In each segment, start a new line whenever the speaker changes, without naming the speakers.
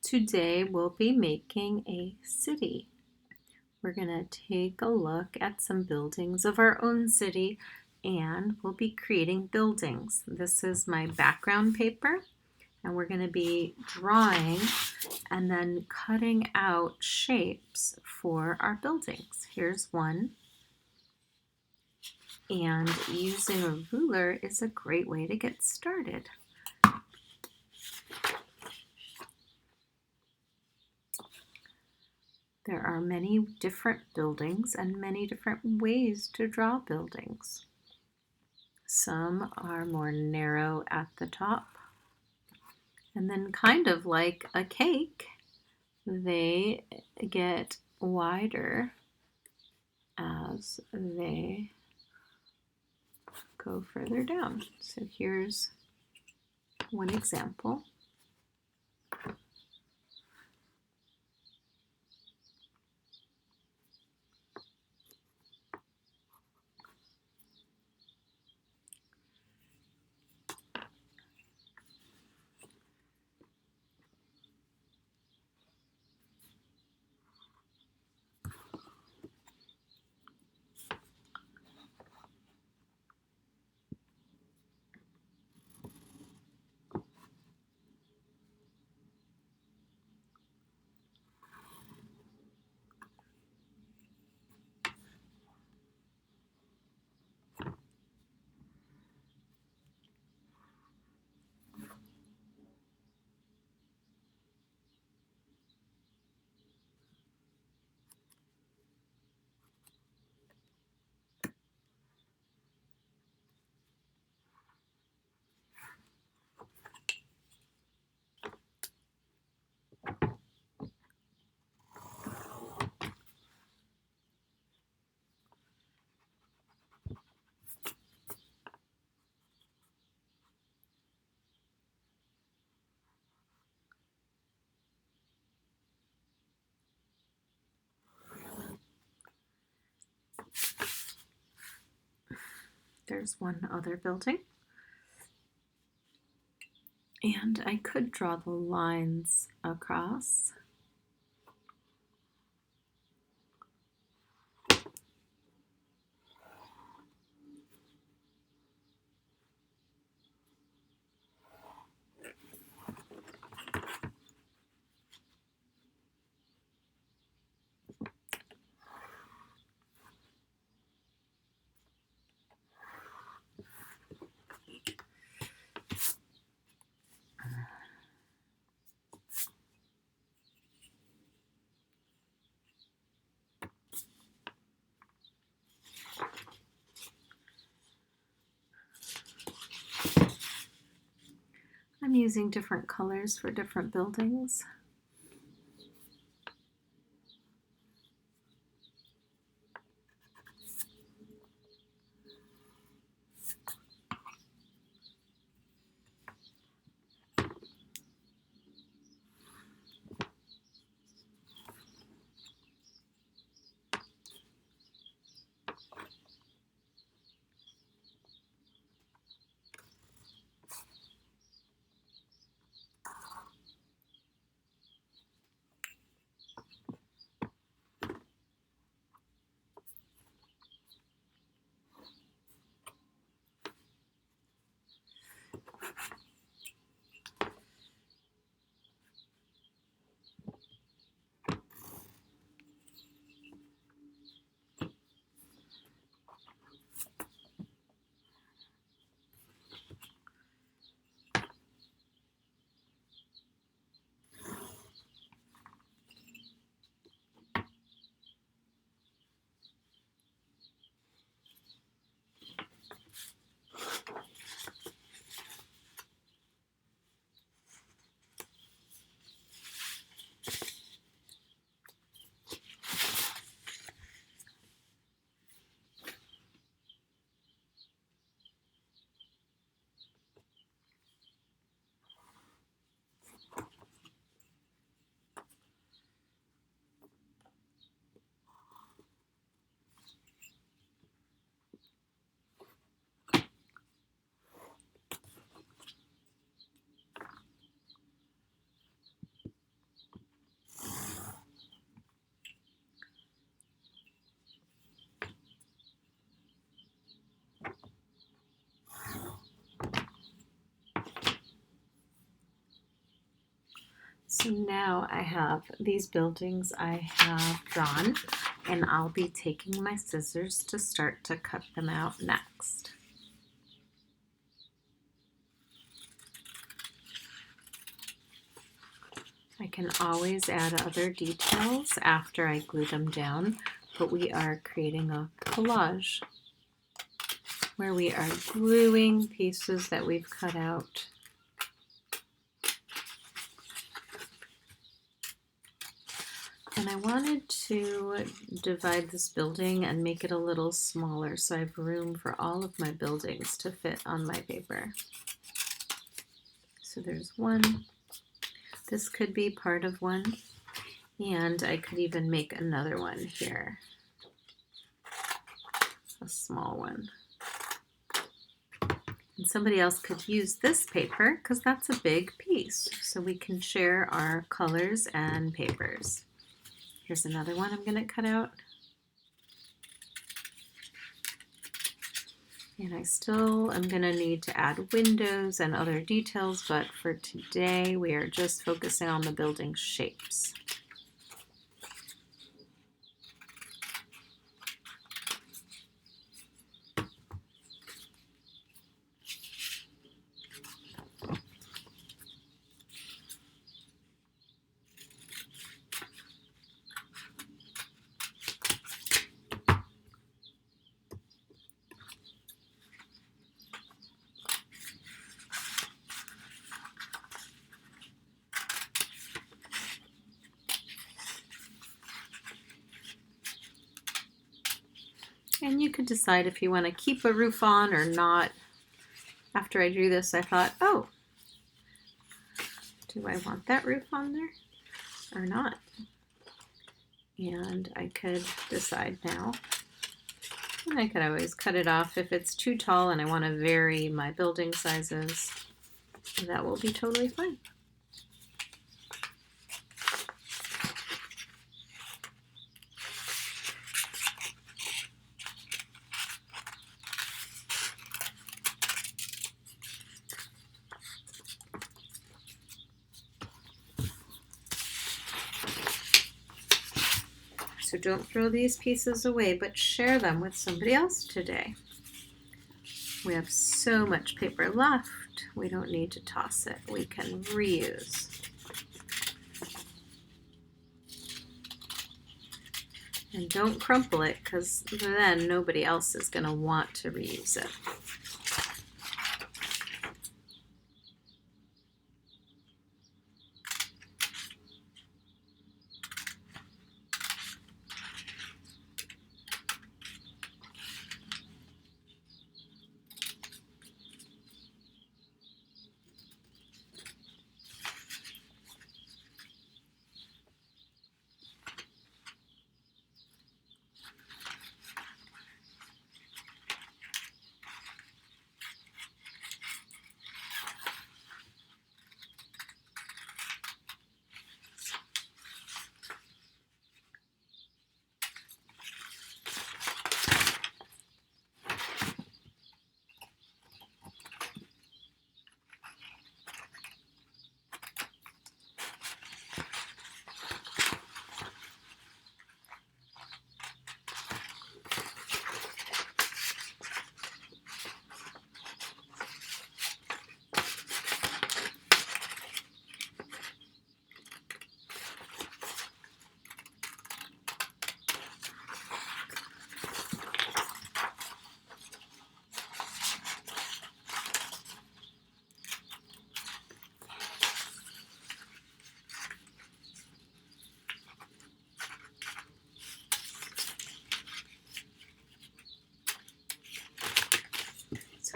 Today we'll be making a city. We're going to take a look at some buildings of our own city and we'll be creating buildings. This is my background paper and we're going to be drawing and then cutting out shapes for our buildings. Here's one. And using a ruler is a great way to get started. There are many different buildings and many different ways to draw buildings. Some are more narrow at the top, and then kind of like a cake, they get wider as they go further down. So here's one example. There's one other building. And I could draw the lines across. I'm using different colors for different buildings. So now I have these buildings I have drawn, and I'll be taking my scissors to start to cut them out next. I can always add other details after I glue them down, but we are creating a collage where we are gluing pieces that we've cut out. And I wanted to divide this building and make it a little smaller so I have room for all of my buildings to fit on my paper. So there's one. This could be part of one, and I could even make another one here, a small one. And somebody else could use this paper because that's a big piece, so we can share our colors and papers. Here's another one I'm going to cut out. And I still am going to need to add windows and other details, but for today we are just focusing on the building shapes. And you could decide if you want to keep a roof on or not. After I drew this, I thought, oh, do I want that roof on there or not? And I could decide now. And I could always cut it off if it's too tall and I want to vary my building sizes. That will be totally fine. So don't throw these pieces away, but share them with somebody else today. We have so much paper left, we don't need to toss it. We can reuse. And don't crumple it, because then nobody else is going to want to reuse it.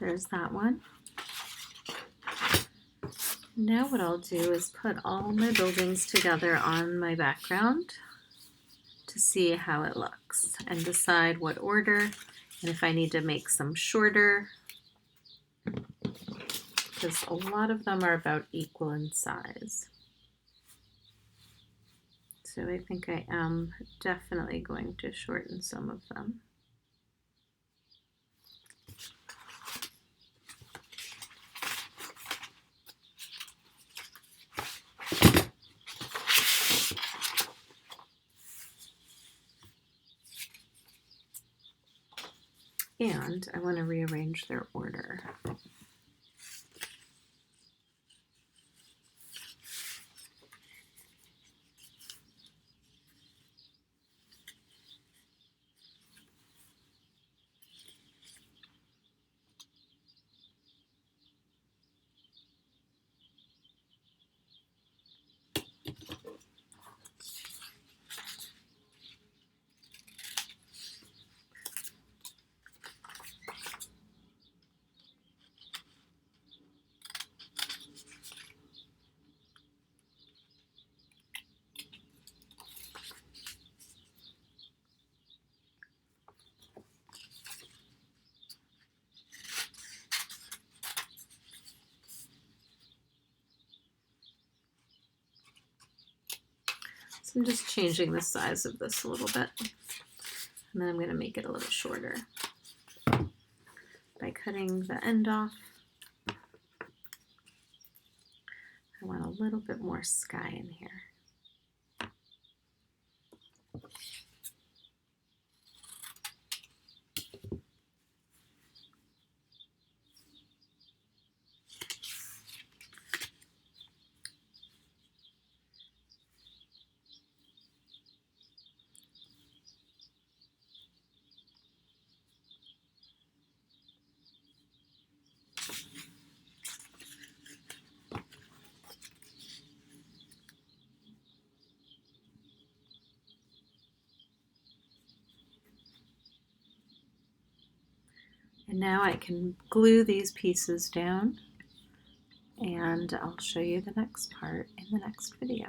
There's that one. Now what I'll do is put all my buildings together on my background to see how it looks and decide what order and if I need to make some shorter, because a lot of them are about equal in size. So I think I am definitely going to shorten some of them. And I want to rearrange their order. So I'm just changing the size of this a little bit, and then I'm going to make it a little shorter by cutting the end off. I want a little bit more sky in here. And now I can glue these pieces down, and I'll show you the next part in the next video.